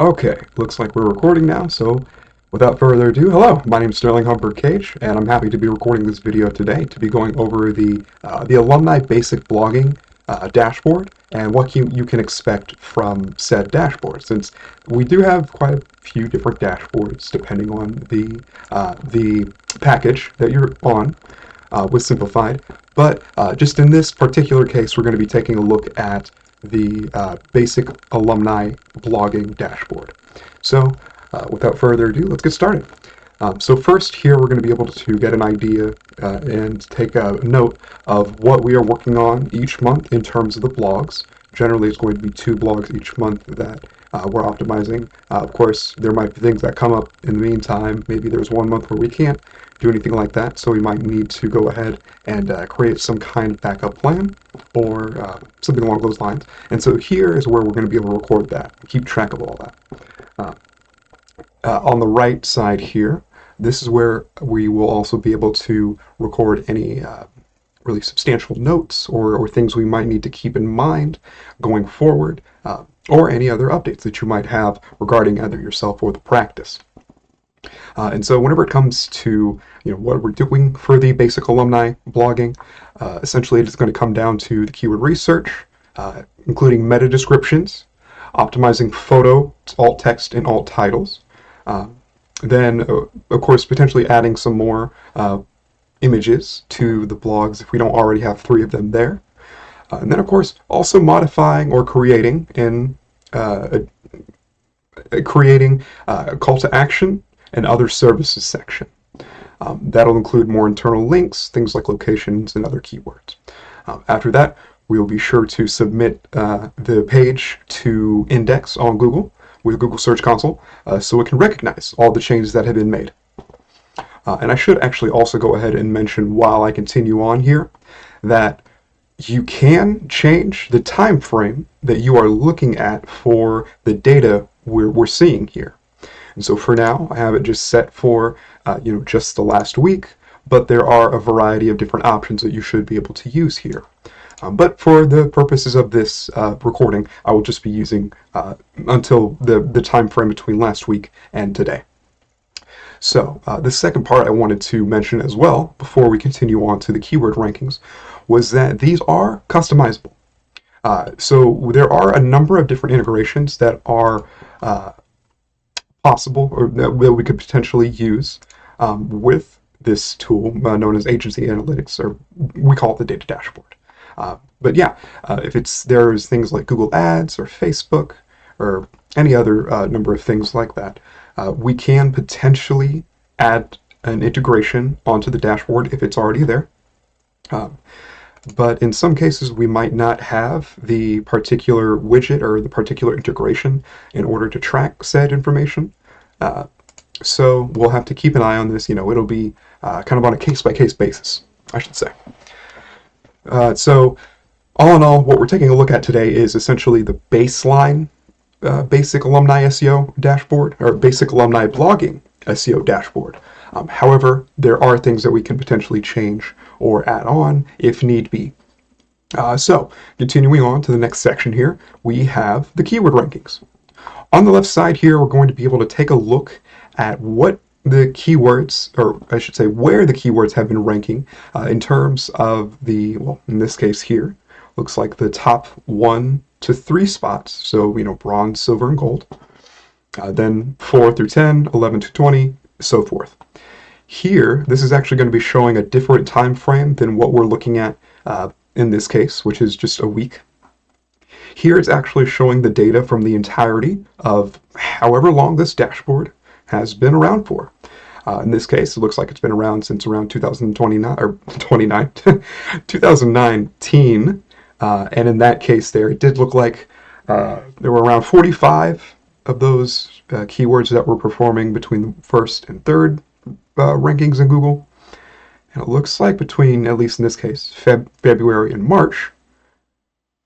Okay, looks like we're recording now, so without further ado, hello, my name is Sterling Humber Cage, and I'm happy to be recording this video today to be going over the Alumni Basic Blogging dashboard and what you can expect from said dashboard, since we do have quite a few different dashboards depending on the package that you're on with Simplified. But just in this particular case, we're going to be taking a look at the basic alumni blogging dashboard. So without further ado, let's get started. So first here we're going to be able to get an idea and take a note of what we are working on each month in terms of the blogs. Generally it's going to be 2 blogs each month that we're optimizing. Of course, there might be things that come up in the meantime. Maybe there's one month where we can't do anything like that, so we might need to go ahead and create some kind of backup plan or something along those lines. And so here is where we're going to be able to record that, keep track of all that. On the right side here, this is where we will also be able to record any really substantial notes or things we might need to keep in mind going forward, or any other updates that you might have regarding either yourself or the practice. And so whenever it comes to what we're doing for the basic alumni blogging, essentially it's going to come down to the keyword research, including meta descriptions, optimizing photo, alt text, and alt titles. Then, of course, potentially adding some more images to the blogs if we don't already have 3 of them there. And then, of course, also modifying or creating a call to action and other services section. That'll include more internal links, things like locations and other keywords. After that, we will be sure to submit the page to index on Google with Google Search Console so it can recognize all the changes that have been made. And I should actually also go ahead and mention while I continue on here that you can change the time frame that you are looking at for the data we're seeing here. And so for now, I have it just set for just the last week, but there are a variety of different options that you should be able to use here. But for the purposes of this recording, I will just be using until the time frame between last week and today. So the second part I wanted to mention as well, before we continue on to the keyword rankings, was that these are customizable. So there are a number of different integrations that are possible or that we could potentially use with this tool known as agency analytics, or we call it the data dashboard. But yeah, if there's things like Google Ads or Facebook or any other number of things like that, we can potentially add an integration onto the dashboard if it's already there. But in some cases, we might not have the particular widget or the particular integration in order to track said information. So we'll have to keep an eye on this. It'll be kind of on a case-by-case basis, I should say. So all in all, what we're taking a look at today is essentially the baseline basic alumni SEO dashboard, or basic alumni blogging SEO dashboard. However, there are things that we can potentially change or add on if need be. So continuing on to the next section here, we have the keyword rankings. On the left side here, we're going to be able to take a look at what the keywords, or I should say where the keywords have been ranking in terms of in this case here, looks like the top 1 to 3 spots. So, bronze, silver, and gold. Then 4 through 10, 11 to 20, so forth. Here, this is actually going to be showing a different time frame than what we're looking at in this case, which is just a week. Here it's actually showing the data from the entirety of however long this dashboard has been around for. In this case, it looks like it's been around since around 2019. And in that case there, it did look like there were around 45 of those keywords that were performing between the first and third rankings in Google. And it looks like between, at least in this case, February and March,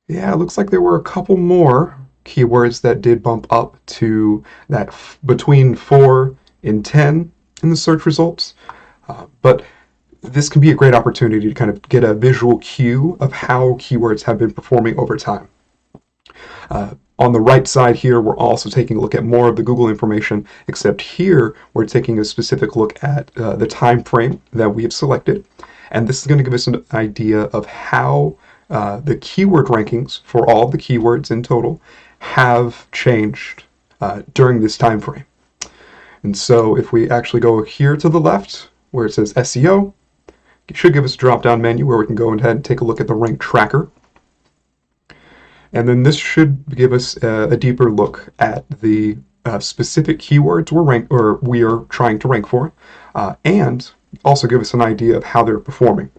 yeah, it looks like there were a couple more keywords that did bump up to that between 4 and 10 in the search results. But this can be a great opportunity to kind of get a visual cue of how keywords have been performing over time. On the right side here, we're also taking a look at more of the Google information, except here we're taking a specific look at the time frame that we have selected. And this is going to give us an idea of how the keyword rankings for all of the keywords in total have changed during this time frame. And so if we actually go here to the left where it says SEO, it should give us a drop-down menu where we can go ahead and take a look at the rank tracker. And then this should give us a deeper look at the specific keywords we are trying to rank for, and also give us an idea of how they're performing.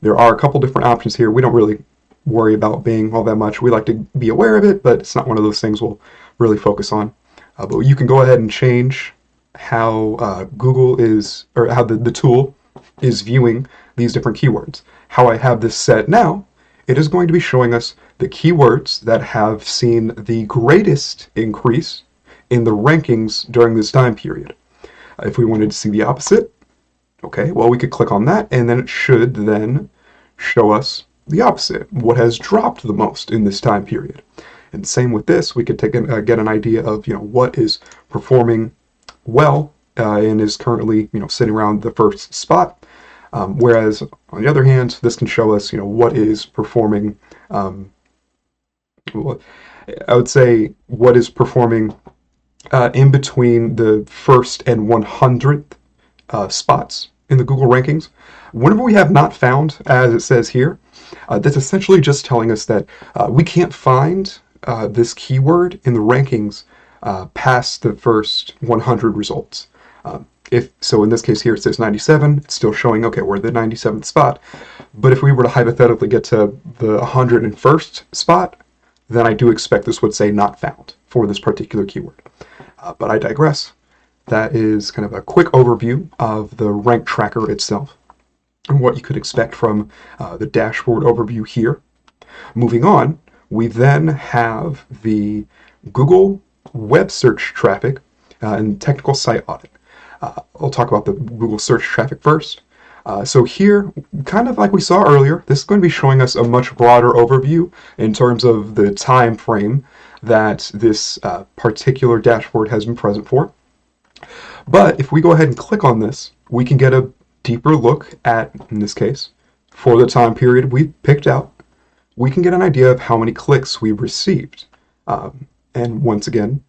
There are a couple different options here. We don't really worry about being all that much. We like to be aware of it, but it's not one of those things we'll really focus on. But you can go ahead and change how Google is, or how the tool is viewing these different keywords. How I have this set now, it is going to be showing us the keywords that have seen the greatest increase in the rankings during this time period. If we wanted to see the opposite, okay, well, we could click on that, and then it should then show us the opposite, what has dropped the most in this time period. And same with this, we could take get an idea of what is performing well and is currently sitting around the first spot. Whereas on the other hand, this can show us what is performing. I would say what is performing in between the first and 100th spots in the Google rankings. Whenever we have not found, as it says here, that's essentially just telling us that we can't find this keyword in the rankings past the first 100 results. If so, in this case here, it says 97. It's still showing, okay, we're at the 97th spot. But if we were to hypothetically get to the 101st spot, then I do expect this would say not found for this particular keyword. But I digress. That is kind of a quick overview of the rank tracker itself and what you could expect from the dashboard overview here. Moving on, we then have the Google web search traffic and technical site audit. I'll talk about the Google search traffic first. So here, kind of like we saw earlier, this is going to be showing us a much broader overview in terms of the time frame that this particular dashboard has been present for. But if we go ahead and click on this, we can get a deeper look at, in this case, for the time period we picked out, we can get an idea of how many clicks we've received. And once again,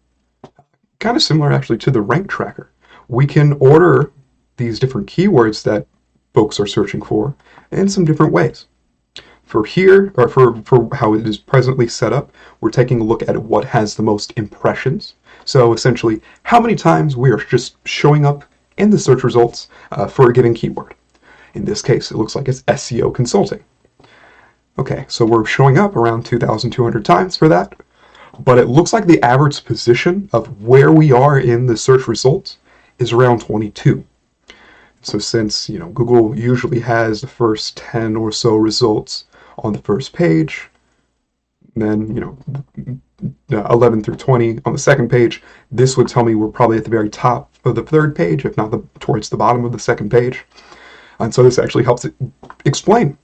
kind of similar actually to the rank tracker. We can order these different keywords that folks are searching for in some different ways. For here, or for how it is presently set up, we're taking a look at what has the most impressions. So essentially, how many times we are just showing up in the search results for a given keyword. In this case, it looks like it's SEO consulting. Okay, so we're showing up around 2,200 times for that, but it looks like the average position of where we are in the search results is around 22. So since Google usually has the first 10 or so results on the first page, then 11 through 20 on the second page, this would tell me we're probably at the very top of the third page, if not towards the bottom of the second page. And so this actually helps explain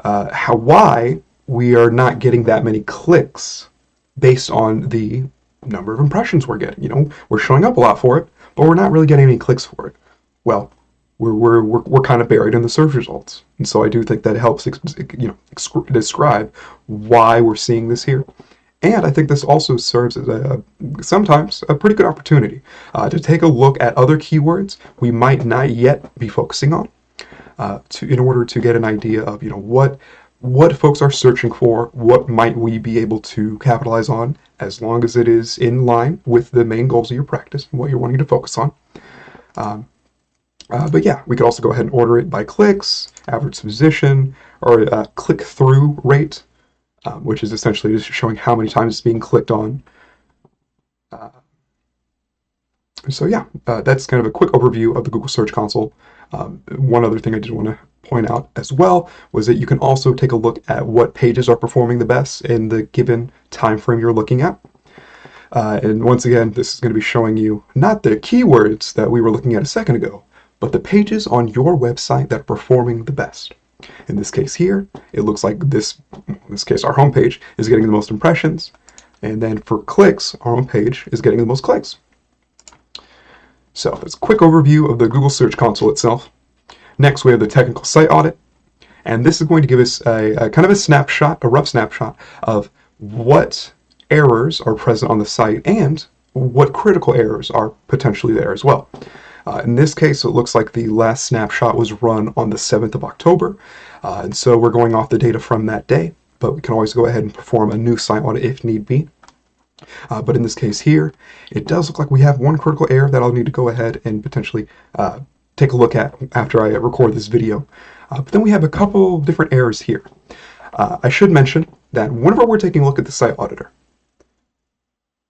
why we are not getting that many clicks based on the number of impressions we're getting. We're showing up a lot for it, but we're not really getting any clicks for it. Well, we're kind of buried in the search results, and so I do think that helps describe why we're seeing this here. And I think this also serves as sometimes a pretty good opportunity to take a look at other keywords we might not yet be focusing on, in order to get an idea of what folks are searching for, what might we be able to capitalize on, as long as it is in line with the main goals of your practice and what you're wanting to focus on. But yeah, we could also go ahead and order it by clicks, average position, or click-through rate, which is essentially just showing how many times it's being clicked on. So yeah, that's kind of a quick overview of the Google Search Console. One other thing I did want to point out as well was that you can also take a look at what pages are performing the best in the given time frame you're looking at. And once again, this is going to be showing you not the keywords that we were looking at a second ago, but the pages on your website that are performing the best. In this case here, it looks like in this case, our homepage is getting the most impressions. And then for clicks, our own page is getting the most clicks. So that's a quick overview of the Google Search Console itself. Next, we have the technical site audit. And this is going to give us a kind of a snapshot, a rough snapshot of what errors are present on the site and what critical errors are potentially there as well. In this case, it looks like the last snapshot was run on the 7th of October. And so we're going off the data from that day, but we can always go ahead and perform a new site audit if need be. But in this case here, it does look like we have one critical error that I'll need to go ahead and potentially take a look at after I record this video. But then we have a couple different errors here. I should mention that whenever we're taking a look at the site auditor,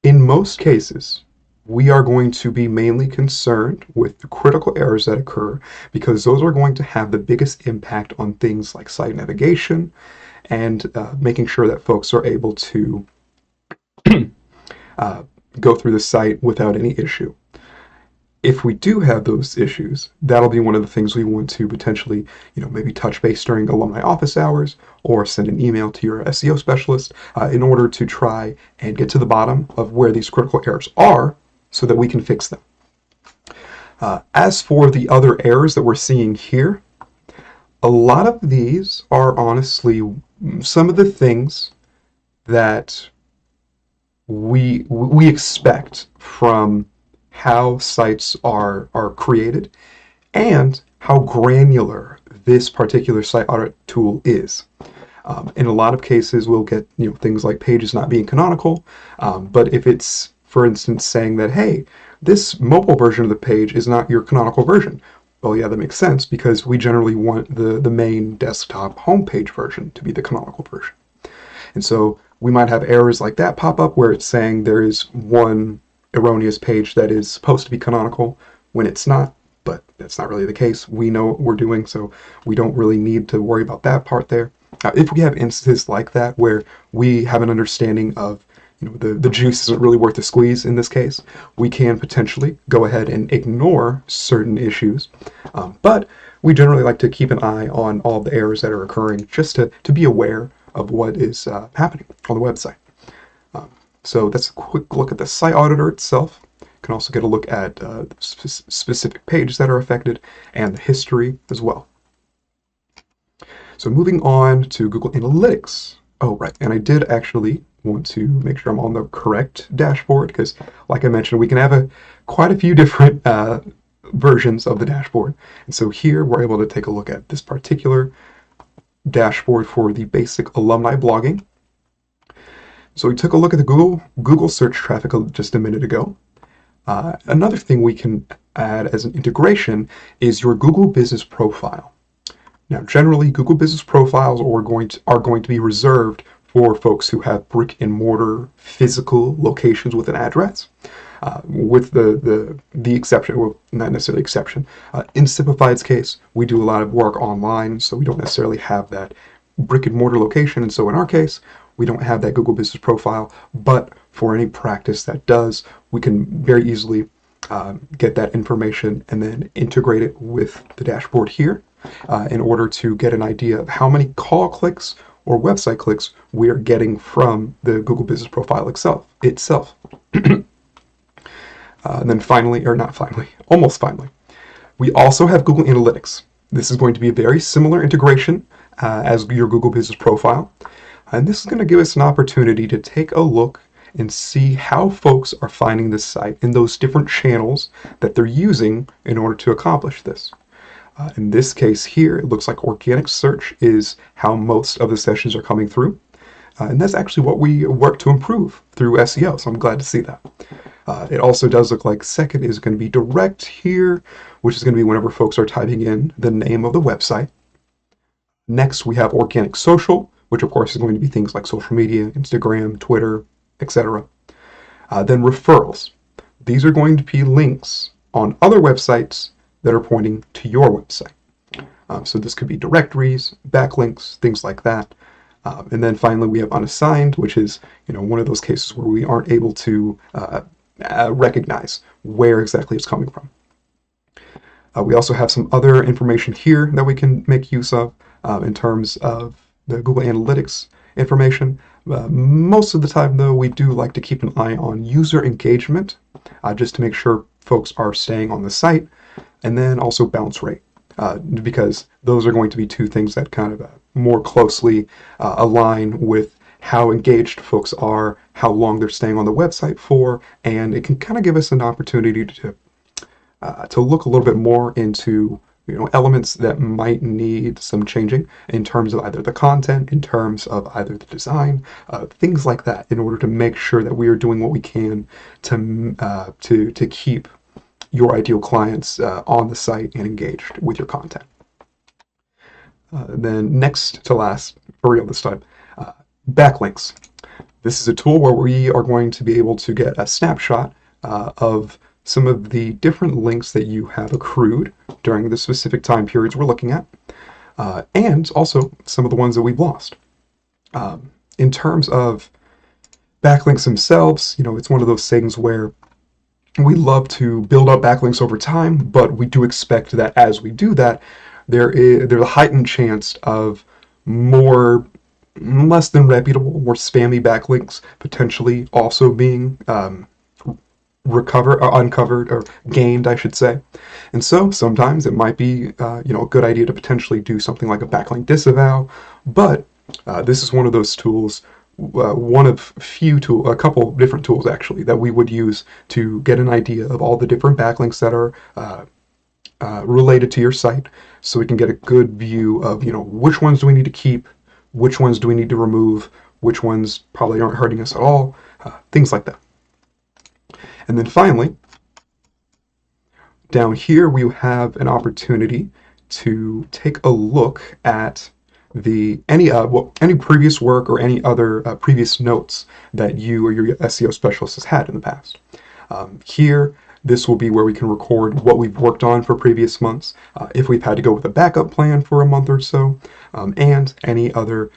in most cases, we are going to be mainly concerned with the critical errors that occur because those are going to have the biggest impact on things like site navigation and making sure that folks are able to go through the site without any issue. If we do have those issues, that'll be one of the things we want to potentially, maybe touch base during alumni office hours or send an email to your SEO specialist in order to try and get to the bottom of where these critical errors are so that we can fix them. As for the other errors that we're seeing here, a lot of these are honestly some of the things that we expect from how sites are created and how granular this particular site audit tool is. In a lot of cases, we'll get things like pages not being canonical, but if it's, for instance, saying that, hey, this mobile version of the page is not your canonical version, well, yeah, that makes sense because we generally want the main desktop homepage version to be the canonical version. And so we might have errors like that pop up where it's saying there is one erroneous page that is supposed to be canonical when it's not, but that's not really the case. We know what we're doing, so we don't really need to worry about that part there. If we have instances like that where we have an understanding of the juice isn't really worth the squeeze in this case, we can potentially go ahead and ignore certain issues. But we generally like to keep an eye on all the errors that are occurring just to be aware of what is happening on the website. So that's a quick look at the site auditor itself. You can also get a look at specific pages that are affected and the history as well. So moving on to Google Analytics. Oh, right. And I did actually want to make sure I'm on the correct dashboard because, like I mentioned, we can have quite a few different versions of the dashboard. And so here we're able to take a look at this particular dashboard for the basic alumni blogging. So we took a look at the Google search traffic just a minute ago. Another thing we can add as an integration is your Google Business Profile. Now, generally, Google Business Profiles are going to be reserved for folks who have brick and mortar physical locations with an address. With the exception, well, not necessarily exception. In Simplified's case, we do a lot of work online, so we don't necessarily have that brick and mortar location. And so in our case, we don't have that Google Business Profile, but for any practice that does, we can very easily get that information and then integrate it with the dashboard here in order to get an idea of how many call clicks or website clicks we are getting from the Google Business Profile itself. And then finally, or not finally, almost finally, we also have Google Analytics. This is going to be a very similar integration as your Google Business Profile. And this is going to give us an opportunity to take a look and see how folks are finding this site in those different channels that they're using in order to accomplish this. In this case here, it looks like organic search is how most of the sessions are coming through. And that's actually what we work to improve through SEO, so I'm glad to see that. It also does look like second is going to be direct here, which is going to be whenever folks are typing in the name of the website. Next, we have organic social, which of course is going to be things like social media, Instagram, Twitter, etc. Then referrals. These are going to be links on other websites that are pointing to your website. So this could be directories, backlinks, things like that. And then finally, we have unassigned, which is one of those cases where we aren't able to recognize where exactly it's coming from. We also have some other information here that we can make use of in terms of the Google Analytics information. Most of the time, though, we do like to keep an eye on user engagement, just to make sure folks are staying on the site, and then also bounce rate, because those are going to be two things that kind of more closely align with how engaged folks are, how long they're staying on the website for, and it can kind of give us an opportunity to look a little bit more into elements that might need some changing in terms of either the content, in terms of either the design, things like that, in order to make sure that we are doing what we can to keep your ideal clients on the site and engaged with your content. Then next to last, for real this time, backlinks. This is a tool where we are going to be able to get a snapshot of some of the different links that you have accrued during the specific time periods we're looking at, and also some of the ones that we've lost. In terms of backlinks themselves, it's one of those things where we love to build up backlinks over time, but we do expect that as we do that, there's a heightened chance of less than reputable, more spammy backlinks potentially also being uncovered or gained, I should say. And so sometimes it might be a good idea to potentially do something like a backlink disavow, but this is one of those tools, one of a couple different tools actually that we would use to get an idea of all the different backlinks that are related to your site, so we can get a good view of which ones do we need to keep, which ones do we need to remove, which ones probably aren't hurting us at all, things like that. And then finally, down here we have an opportunity to take a look at any previous work or any other previous notes that you or your SEO specialist has had in the past. Here, this will be where we can record what we've worked on for previous months, if we've had to go with a backup plan for a month or so, and any other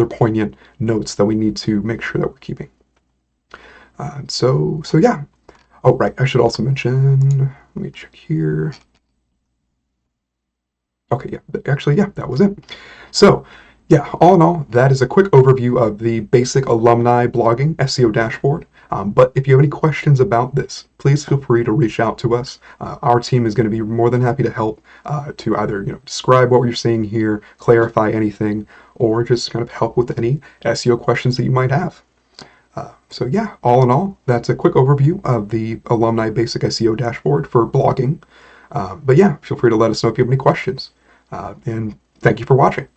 poignant notes that we need to make sure that we're keeping. So yeah. Oh, right. I should also mention, let me check here. Okay, yeah, actually, yeah, that was it. So, yeah, all in all, that is a quick overview of the basic alumni blogging SEO dashboard. But if you have any questions about this, please feel free to reach out to us. Our team is going to be more than happy to help to either describe what you're seeing here, clarify anything, or just kind of help with any SEO questions that you might have. So yeah, all in all, that's a quick overview of the Alumni Basic SEO Dashboard for blogging. But yeah, feel free to let us know if you have any questions. And thank you for watching.